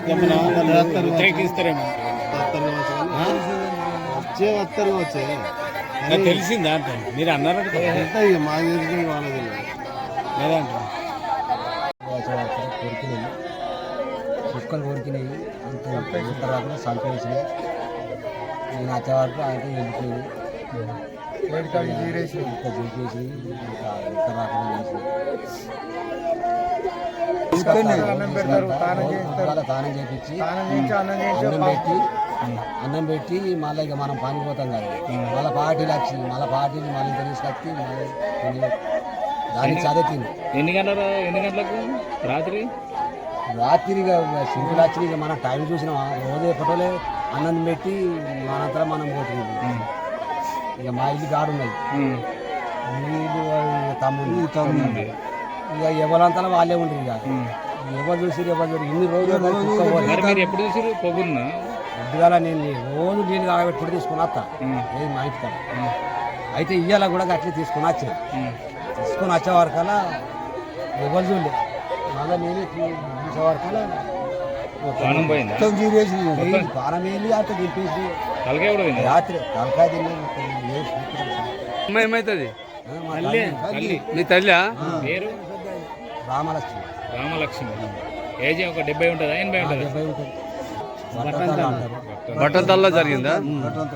వ్యతిరేకిస్తారేమో వచ్చే తెలిసిందా అంటే మీరు అన్నారు మాకు తెలిసిన వాళ్ళది కొరికినాయి కుక్కలు కొరికినాయి అంత రాకుండా సంపేసినాయి నేను వచ్చేవారికి ఆయన వెళ్ళిపోయింది జీరేసి ఇంకా జీపేసి ఇంకా ఎంత రాకుండా తానం చేపించి అన్నం పెట్టి మళ్ళీ ఇక మనం పానిపోతాం కదా మళ్ళీ పార్టీలు వచ్చి మళ్ళీ పార్టీని మళ్ళీ తీసుకొచ్చి దానికి చదివి తిని ఎన్ని గంటలకు రాత్రి సింపుల్ వచ్చి ఇక మనం టైం చూసినా రోజే ఫోటోలే అన్నం పెట్టి మనంతా మనం పోతుంది ఇక మా ఇల్లు గాడు ఉన్నది వీళ్ళు తమ్ముడు ఇక ఎవరంతా వాళ్ళే ఉండరు ఇక ఎవరు చూసిరు ఇన్ని రోజులు ఎప్పుడు చూసారు పొగున్నా పొద్దుగాల నేను రోజు నీళ్ళు కాగబెట్టుకుంటూ తీసుకుని వస్తా ఏది మా ఇంటి కాడ అయితే ఇయ్యాల కూడా అట్లా తీసుకుని వచ్చాను తీసుకొని వచ్చే వరకల్లా ఎవరు చూడలే మళ్ళీ నేనే చూసే వరకల్లా పానం పోయింది పానం వెళ్ళి అట్లా దింపేసి తలకాయ రాత్రి తలకాయ తిని ఏమవుతుంది మీ తల్లి పేరు రామలక్ష్మి ఏజ్ ఒక 70 ఉంటుందా 80 ఉంటుందా 70 ఉంటుంది బట్టల తల్లా జరిగిందా బట్టల